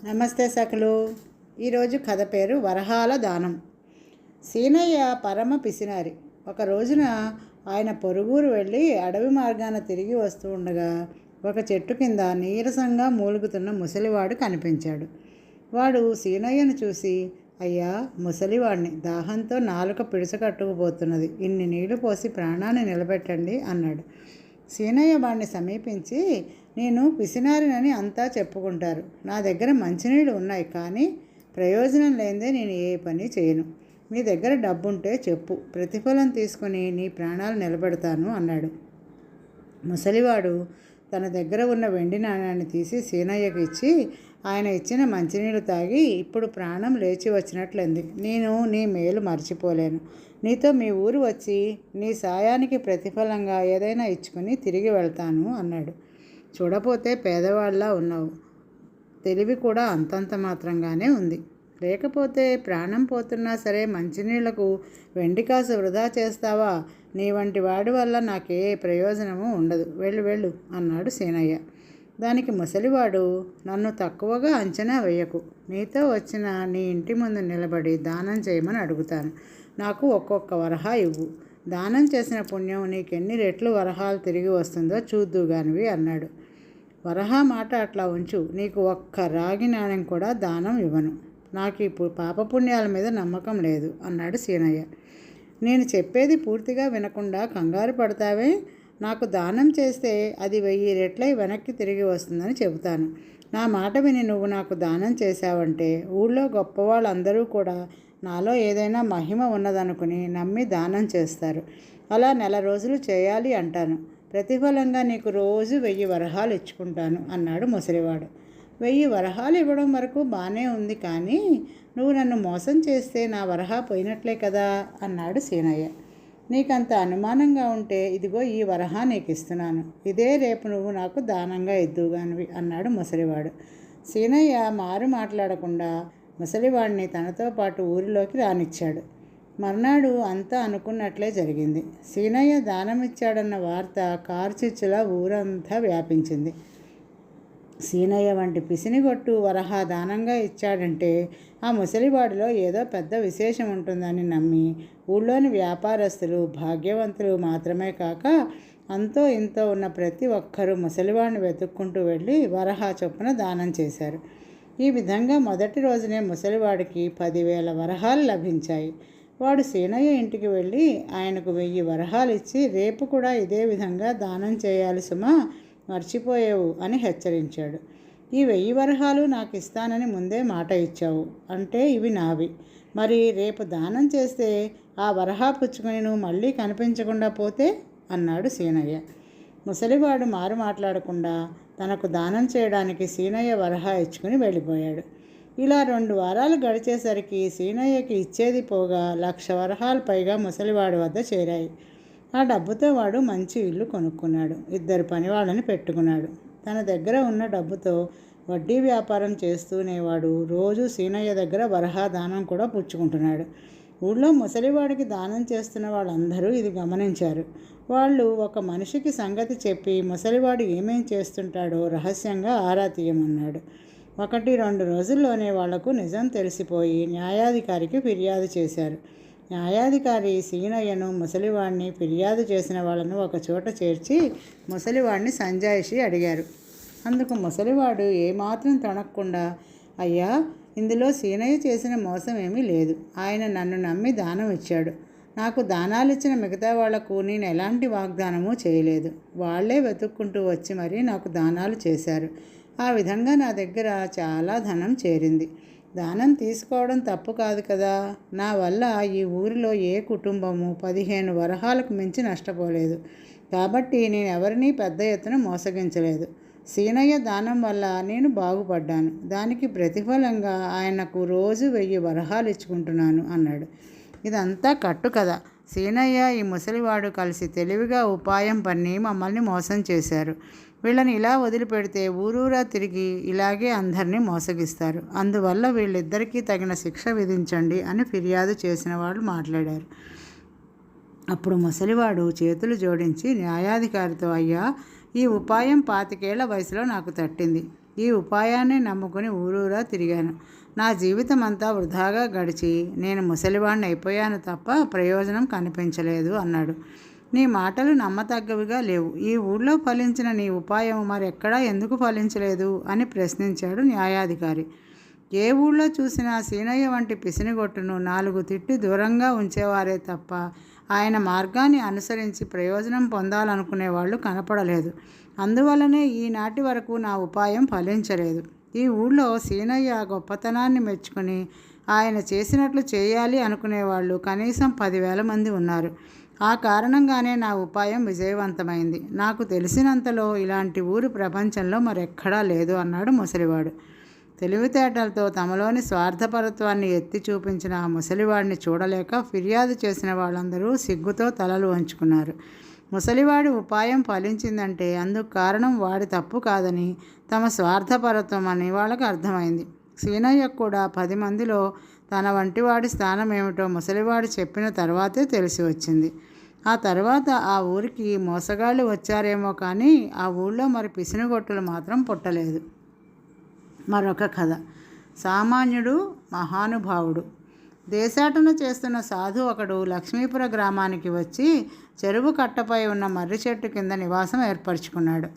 నమస్తే సఖలు. ఈరోజు కథ పేరు వరహాల దానం. సీనయ్య పరమ పిసినారి. ఒక రోజున ఆయన పొరుగురు వెళ్ళి అడవి మార్గాన తిరిగి వస్తూ ఉండగా ఒక చెట్టు కింద నీరసంగా మూలుగుతున్న ముసలివాడు కనిపించాడు. వాడు సీనయ్యను చూసి, అయ్యా, ముసలివాడిని, దాహంతో నాలుక పిడుసకట్టుకుపోతున్నది, ఇన్ని నీళ్లు పోసి ప్రాణాన్ని నిలబెట్టండి అన్నాడు. సీనయ్య వాడిని సమీపించి, నేను పిసినారినని అంతా చెప్పుకుంటారు, నా దగ్గర మంచినీళ్ళు ఉన్నాయి, కానీ ప్రయోజనం లేనిదే నేను ఏ పని చేయను. మీ దగ్గర డబ్బుంటే చెప్పు, ప్రతిఫలం తీసుకుని నీ ప్రాణాలు నిలబెడతాను అన్నాడు. ముసలివాడు తన దగ్గర ఉన్న వెండి నాణ్యాన్ని తీసి సీనయ్యకు ఇచ్చి, ఆయన ఇచ్చిన మంచినీళ్ళు తాగి, ఇప్పుడు ప్రాణం లేచి వచ్చినట్లయింది, నేను నీ మేలు మర్చిపోలేను, నీతో మీ ఊరు వచ్చి నీ సాయానికి ప్రతిఫలంగా ఏదైనా ఇచ్చుకొని తిరిగి వెళ్తాను అన్నాడు. చూడపోతే పేదవాళ్ళలా ఉన్నావు, తెలివి కూడా అంతంత మాత్రంగానే ఉంది, లేకపోతే ప్రాణం పోతున్నా సరే మంచినీళ్లకు వెండి కాసు వృధా చేస్తావా? నీ వంటి వాడి వల్ల నాకే ప్రయోజనము ఉండదు, వెళ్ళు వెళ్ళు అన్నాడు సీనయ్య. దానికి ముసలివాడు, నన్ను తక్కువగా అంచనా వేయకు, నీతో వచ్చిన నీ ఇంటి ముందు నిలబడి దానం చేయమని అడుగుతాను, నాకు ఒక్కొక్క వరహా ఇవ్వు, దానం చేసిన పుణ్యం నీకెన్ని రెట్లు వరహాలు తిరిగి వస్తుందో చూద్దుగానివి అన్నాడు. వరహా మాట అట్లా ఉంచు, నీకు ఒక్క రాగి నాణ్యం కూడా దానం ఇవ్వను, నాకు ఇప్పుడు పాపపుణ్యాల మీద నమ్మకం లేదు అన్నాడు సీనయ్య. నేను చెప్పేది పూర్తిగా వినకుండా కంగారు పడతావే, నాకు దానం చేస్తే అది 1000 రెట్లై వెనక్కి తిరిగి వస్తుందని చెబుతాను. నా మాట విని నువ్వు నాకు దానం చేశావంటే ఊళ్ళో గొప్పవాళ్ళందరూ కూడా నాలో ఏదైనా మహిమ ఉన్నదనుకుని నమ్మి దానం చేస్తారు. అలా నెల రోజులు చేయాలి అంటాను. ప్రతిఫలంగా నీకు రోజు 1000 వరహాలు ఇచ్చుకుంటాను అన్నాడు ముసలివాడు. 1000 వరహాలు ఇవ్వడం వరకు బాగానే ఉంది, కానీ నువ్వు నన్ను మోసం చేస్తే నా వరహా పోయినట్లే కదా అన్నాడు సీనయ్య. నీకంత అనుమానంగా ఉంటే ఇదిగో ఈ వరహా నీకు ఇస్తున్నాను, ఇదే రేపు నువ్వు నాకు దానంగా ఇద్దుగానివి అన్నాడు ముసలివాడు. సీనయ్య మారు మాట్లాడకుండా ముసలివాడిని తనతో పాటు ఊరిలోకి రానిచ్చాడు. మర్నాడు అంతా అనుకున్నట్లే జరిగింది. సీనయ్య దానమిచ్చాడన్న వార్త కార్చిచ్చులా ఊరంతా వ్యాపించింది. సీనయ్య వంటి పిసినిగొట్టు వరహా దానంగా ఇచ్చాడంటే ఆ ముసలివాడిలో ఏదో పెద్ద విశేషం ఉంటుందని నమ్మి ఊళ్ళోని వ్యాపారస్తులు, భాగ్యవంతులు మాత్రమే కాక అంతో ఇంతో ఉన్న ప్రతి ఒక్కరూ ముసలివాడిని వెతుక్కుంటూ వెళ్ళి వరహా చొప్పున దానం చేశారు. ఈ విధంగా మొదటి రోజునే ముసలివాడికి 10,000 వరహాలు లభించాయి. వాడు సీనయ్య ఇంటికి వెళ్ళి ఆయనకు 1000 వరహాలు ఇచ్చి, రేపు కూడా ఇదే విధంగా దానం చేయాలి సుమా, మర్చిపోయావు అని హెచ్చరించాడు. ఈ 1000 వరహాలు నాకు ఇస్తానని ముందే మాట ఇచ్చావు, అంటే ఇవి నావి, మరి రేపు దానం చేస్తే ఆ వరహా పుచ్చుకొని నువ్వు మళ్ళీ కనిపించకుండా పోతే అన్నాడు సీనయ్య. ముసలివాడు మారు మాట్లాడకుండా తనకు దానం చేయడానికి సీనయ్య వరహా ఇచ్చుకుని వెళ్ళిపోయాడు. ఇలా 2 వారాలు గడిచేసరికి సీనయ్యకి ఇచ్చేది పోగా 1,00,000 వరహాలు పైగా ముసలివాడి వద్ద చేరాయి. ఆ డబ్బుతో వాడు మంచి ఇల్లు కొనుక్కున్నాడు, 2 పనివాళ్ళని పెట్టుకున్నాడు. తన దగ్గర ఉన్న డబ్బుతో వడ్డీ వ్యాపారం చేస్తూనే వాడు రోజు సీనయ్య దగ్గర వరహా దానం కూడా పుచ్చుకుంటున్నాడు. ఊళ్ళో ముసలివాడికి దానం చేస్తున్న వాళ్ళందరూ ఇది గమనించారు. వాళ్ళు ఒక మనిషికి సంగతి చెప్పి ముసలివాడు ఏమేం చేస్తుంటాడో రహస్యంగా ఆరా తీయమన్నాడు. 1-2 రోజుల్లోనే వాళ్లకు నిజం తెలిసిపోయి న్యాయాధికారికి ఫిర్యాదు చేశారు. న్యాయాధికారి సీనయ్యను, ముసలివాడిని, ఫిర్యాదు చేసిన వాళ్ళను ఒక చోట చేర్చి ముసలివాడిని సంజాయిషి అడిగారు. అందుకు ముసలివాడు ఏమాత్రం తొణక్కుండా, అయ్యా, ఇందులో సీనయ్య చేసిన మోసం ఏమీ లేదు, ఆయన నన్ను నమ్మి దానం ఇచ్చాడు, నాకు దానాలు ఇచ్చిన మిగతా వాళ్లకు నేను ఎలాంటి వాగ్దానము చేయలేదు, వాళ్లే వెతుక్కుంటూ వచ్చి మరీ నాకు దానాలు చేశారు, ఆ విధంగా నా దగ్గర చాలా ధనం చేరింది, దానం తీసుకోవడం తప్పు కాదు కదా, నా వల్ల ఈ ఊరిలో ఏ కుటుంబము 15 వరహాలకు మించి నష్టపోలేదు, కాబట్టి నేను ఎవరినీ పెద్ద ఎత్తున మోసగించలేదు, సీనయ్య దానం వల్ల నేను బాగుపడ్డాను, దానికి ప్రతిఫలంగా ఆయనకు రోజు 1000 వరహాలు ఇచ్చుకుంటున్నాను అన్నాడు. ఇదంతా కట్టు కదా, సీనయ్య ఈ ముసలివాడు కలిసి తెలివిగా ఉపాయం పన్ని మమ్మల్ని మోసం చేశారు, వీళ్ళని ఇలా వదిలిపెడితే ఊరూరా తిరిగి ఇలాగే అందరినీ మోసగిస్తారు, అందువల్ల వీళ్ళిద్దరికీ తగిన శిక్ష విధించండి అని ఫిర్యాదు చేసిన వాళ్ళు మాట్లాడారు. అప్పుడు ముసలివాడు చేతులు జోడించి న్యాయాధికారితో, అయ్యా, ఈ ఉపాయం 25 ఏళ్ల వయసులో నాకు తట్టింది, ఈ ఉపాయాన్ని నమ్ముకుని ఊరూరా తిరిగాను. నా జీవితం అంతా వృధాగా గడిచి నేను ముసలివాడిని అయిపోయాను తప్ప ప్రయోజనం కనిపించలేదు అన్నాడు. నీ మాటలు నమ్మతగ్గవిగా లేవు. ఈ ఊళ్ళో ఫలించిన నీ ఉపాయం మరెక్కడా ఎందుకు ఫలించలేదు అని ప్రశ్నించాడు న్యాయాధికారి. ఏ ఊళ్ళో చూసినా సీనయ్య వంటి పిసినిగొట్టును 4 తిట్టి దూరంగా ఉంచేవారే తప్ప ఆయన మార్గాన్ని అనుసరించి ప్రయోజనం పొందాలనుకునేవాళ్ళు కనపడలేదు. అందువల్లనే ఈనాటి వరకు నా ఉపాయం ఫలించలేదు. ఈ ఊళ్ళో సీనయ్య గొప్పతనాన్ని మెచ్చుకుని ఆయన చేసినట్లు చేయాలి అనుకునేవాళ్ళు కనీసం 10,000 మంది ఉన్నారు. ఆ కారణంగానే నా ఉపాయం విజయవంతమైంది. నాకు తెలిసినంతలో ఇలాంటి ఊరు ప్రపంచంలో మరెక్కడా లేదు అన్నాడు ముసలివాడు. తెలివితేటలతో తమలోని స్వార్థపరత్వాన్ని ఎత్తి చూపించిన ఆ ముసలివాడిని చూడలేక ఫిర్యాదు చేసిన వాళ్ళందరూ సిగ్గుతో తలలు వంచుకున్నారు. ముసలివాడి ఉపాయం ఫలించిందంటే అందుకు కారణం వాడి తప్పు కాదని, తమ స్వార్థపరత్వం అని వాళ్ళకు అర్థమైంది. సీనయ్యకు కూడా 10 మందిలో తన వంటి వాడి స్థానం ఏమిటో ముసలివాడు చెప్పిన తర్వాతే తెలిసి వచ్చింది. ఆ తర్వాత ఆ ఊరికి మోసగాళ్ళు వచ్చారేమో కానీ ఆ ఊళ్ళో మరి పిసినుగొట్టులు మాత్రం పుట్టలేదు. మరొక కథ. సామాన్యుడు మహానుభావుడు. దేశాటన చేస్తున్న సాధు ఒకడు లక్ష్మీపుర గ్రామానికి వచ్చి చెరువు కట్టపై ఉన్న మర్రి చెట్టు కింద నివాసం ఏర్పరచుకున్నాడు.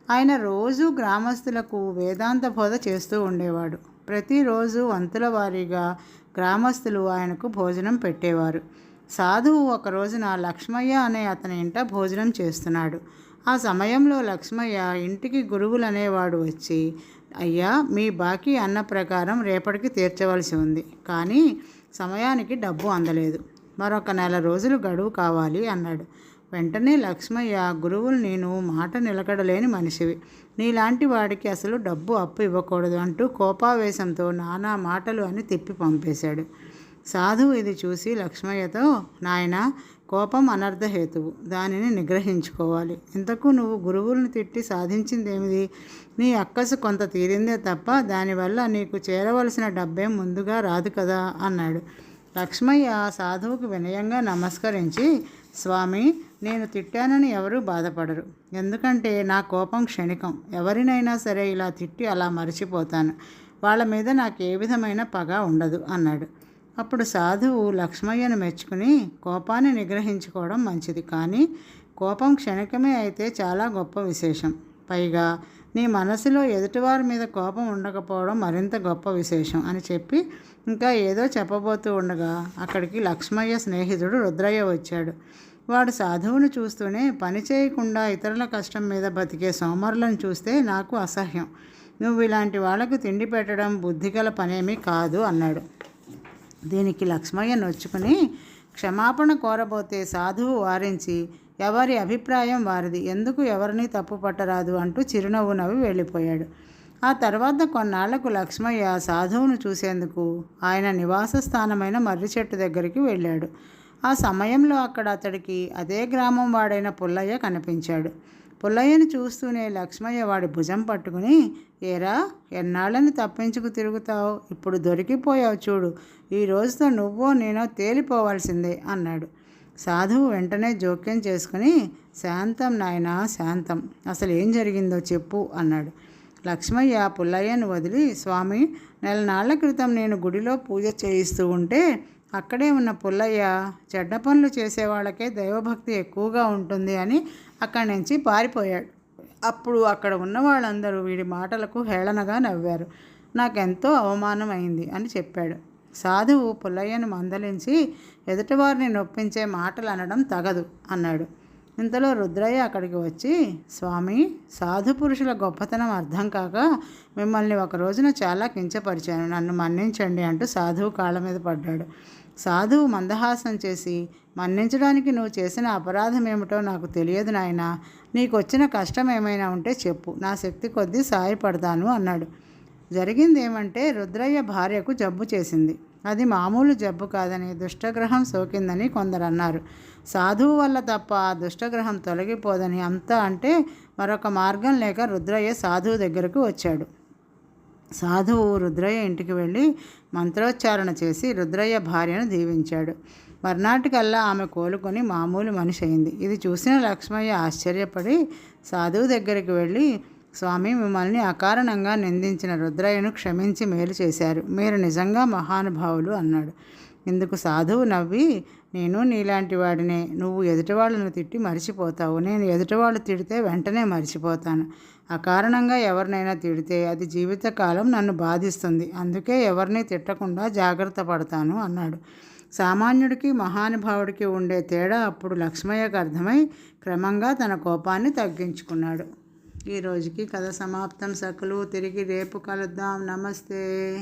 ఆయన రోజు గ్రామస్తులకు వేదాంత బోధ చేస్తూ ఉండేవాడు. ప్రతిరోజు వంతుల వారీగా గ్రామస్తులు ఆయనకు భోజనం పెట్టేవారు. సాధువు ఒక రోజున లక్ష్మయ్య అనే అతని ఇంట భోజనం చేస్తున్నాడు. ఆ సమయంలో లక్ష్మయ్య ఇంటికి గురువులనేవాడు వచ్చి, అయ్యా, మీ బాకీ అన్న ప్రకారం రేపటికి తీర్చవలసి ఉంది, కానీ సమయానికి డబ్బు అందలేదు. మరొక 1 నెల రోజులు గడువు కావాలి అన్నాడు. వెంటనే లక్ష్మయ్య, గురువులు నేను మాట నిలకడలేని మనిషివి, నీలాంటి వాడికి అసలు డబ్బు అప్పు ఇవ్వకూడదు అంటూ కోపావేశంతో నానా మాటలు అని తిప్పి పంపేశాడు. సాధువు ఇది చూసి లక్ష్మయ్యతో, నాయన, కోపం అనర్థహేతువు, దానిని నిగ్రహించుకోవాలి. ఇంతకు నువ్వు గురువులను తిట్టి సాధించిందేమిది? నీ అక్కసు కొంత తీరిందే తప్ప దానివల్ల నీకు చేరవలసిన డబ్బేం ముందుగా రాదు కదా అన్నాడు. లక్ష్మయ్య సాధువుకు వినయంగా నమస్కరించి, స్వామి, నేను తిట్టానని ఎవరూ బాధపడరు. ఎందుకంటే నా కోపం క్షణికం. ఎవరినైనా సరే ఇలా తిట్టి అలా మరిచిపోతాను. వాళ్ళ మీద నాకు ఏ విధమైన పగ ఉండదు అన్నాడు. అప్పుడు సాధువు లక్ష్మయ్యను మెచ్చుకుని, కోపాన్ని నిగ్రహించుకోవడం మంచిది, కానీ కోపం క్షణికమే అయితే చాలా గొప్ప విశేషం. పైగా నీ మనసులో ఎదుటివారి మీద కోపం ఉండకపోవడం మరింత గొప్ప విశేషం అని చెప్పి ఇంకా ఏదో చెప్పబోతూ ఉండగా అక్కడికి లక్ష్మయ్య స్నేహితుడు రుద్రయ్య వచ్చాడు. వాడు సాధువును చూస్తూనే, పని చేయకుండా ఇతరుల కష్టం మీద బతికే సోమరులను చూస్తే నాకు అసహ్యం. నువ్వు ఇలాంటి వాళ్ళకు తిండి పెట్టడం బుద్ధిగల పనేమీ కాదు అన్నాడు. దీనికి లక్ష్మయ్య నొచ్చుకుని క్షమాపణ కోరబోతే సాధువు వారించి, ఎవరి అభిప్రాయం వారిది, ఎందుకు ఎవరిని తప్పు పట్టరాదు అంటూ చిరునవ్వు నవ్వి వెళ్ళిపోయాడు. ఆ తర్వాత కొన్నాళ్లకు లక్ష్మయ్య సాధువును చూసేందుకు ఆయన నివాస స్థానమైన మర్రి చెట్టు దగ్గరికి వెళ్ళాడు. ఆ సమయంలో అక్కడ అతడికి అదే గ్రామం వాడైన పుల్లయ్య కనిపించాడు. పుల్లయ్యను చూస్తూనే లక్ష్మయ్య వాడి భుజం పట్టుకుని, ఏరా, ఎన్నాళ్ళని తప్పించుకు తిరుగుతావు, ఇప్పుడు దొరికిపోయావు చూడు, ఈ రోజుతో నువ్వో నేనో తేలిపోవాల్సిందే అన్నాడు. సాధువు వెంటనే జోక్యం చేసుకుని, శాంతం నాయనా, శాంతం, అసలు ఏం జరిగిందో చెప్పు అన్నాడు. లక్ష్మయ్య పుల్లయ్యను వదిలి, స్వామి, 1 నెలల క్రితం నేను గుడిలో పూజ చేయిస్తూ ఉంటే అక్కడే ఉన్న పుల్లయ్య చెడ్డ పనులు చేసేవాళ్ళకే దైవభక్తి ఎక్కువగా ఉంటుంది అని అక్కడి నుంచి పారిపోయాడు. అప్పుడు అక్కడ ఉన్న వాళ్ళందరూ వీడి మాటలకు హేళనగా నవ్వారు. నాకెంతో అవమానం అయింది అని చెప్పాడు. సాధువు పుల్లయ్యను మందలించి, ఎదుటివారిని నొప్పించే మాటలు అనడం తగదు అన్నాడు. ఇంతలో రుద్రయ్య అక్కడికి వచ్చి, స్వామి, సాధు పురుషుల గొప్పతనం అర్థం కాక మిమ్మల్ని ఒక రోజున చాలా కించపరిచాను, నన్ను మన్నించండి అంటూ సాధువు కాళ్ళ మీద పడ్డాడు. సాధువు మందహాసం చేసి, మన్నించడానికి నువ్వు చేసిన అపరాధం ఏమిటో నాకు తెలియదు నాయనా, నీకు వచ్చిన కష్టం ఏమైనా ఉంటే చెప్పు, నా శక్తి కొద్దీ సాయపడతాను అన్నాడు. జరిగింది ఏమంటే, రుద్రయ్య భార్యకు జబ్బు చేసింది. అది మామూలు జబ్బు కాదని, దుష్టగ్రహం సోకిందని కొందరు అన్నారు. సాధువు వల్ల తప్ప ఆ దుష్టగ్రహం తొలగిపోదని అంతా అంటే మరొక మార్గం లేక రుద్రయ్య సాధువు దగ్గరకు వచ్చాడు. సాధువు రుద్రయ్య ఇంటికి వెళ్ళి మంత్రోచ్చారణ చేసి రుద్రయ్య భార్యను దీవించాడు. మర్నాటికల్లా ఆమె కోలుకొని మామూలు మనిషి అయింది. ఇది చూసిన లక్ష్మయ్య ఆశ్చర్యపడి సాధువు దగ్గరికి వెళ్ళి, స్వామి, మిమ్మల్ని అకారణంగా నిందించిన రుద్రయ్యను క్షమించి మేలు చేశారు. మీరు నిజంగా మహానుభావులు అన్నాడు. ఇందుకు సాధువు నవ్వి, నేను నీలాంటి వాడినే. నువ్వు ఎదుటివాళ్ళను తిట్టి మర్చిపోతావు. నేను ఎదుటివాళ్ళు తిడితే వెంటనే మర్చిపోతాను. అకారణంగా ఎవరినైనా తిడితే అది జీవితకాలం నన్ను బాధిస్తుంది. అందుకే ఎవరిని తిట్టకుండా జాగ్రత్త పడతాను అన్నాడు. సామాన్యుడికి మహానుభావుడికి ఉండే తేడా అప్పుడు లక్ష్మయ్యకు అర్థమై క్రమంగా తన కోపాన్ని తగ్గించుకున్నాడు. ఈరోజుకి కథ సమాప్తం సకలు. తిరిగి రేపు కలుద్దాం. నమస్తే.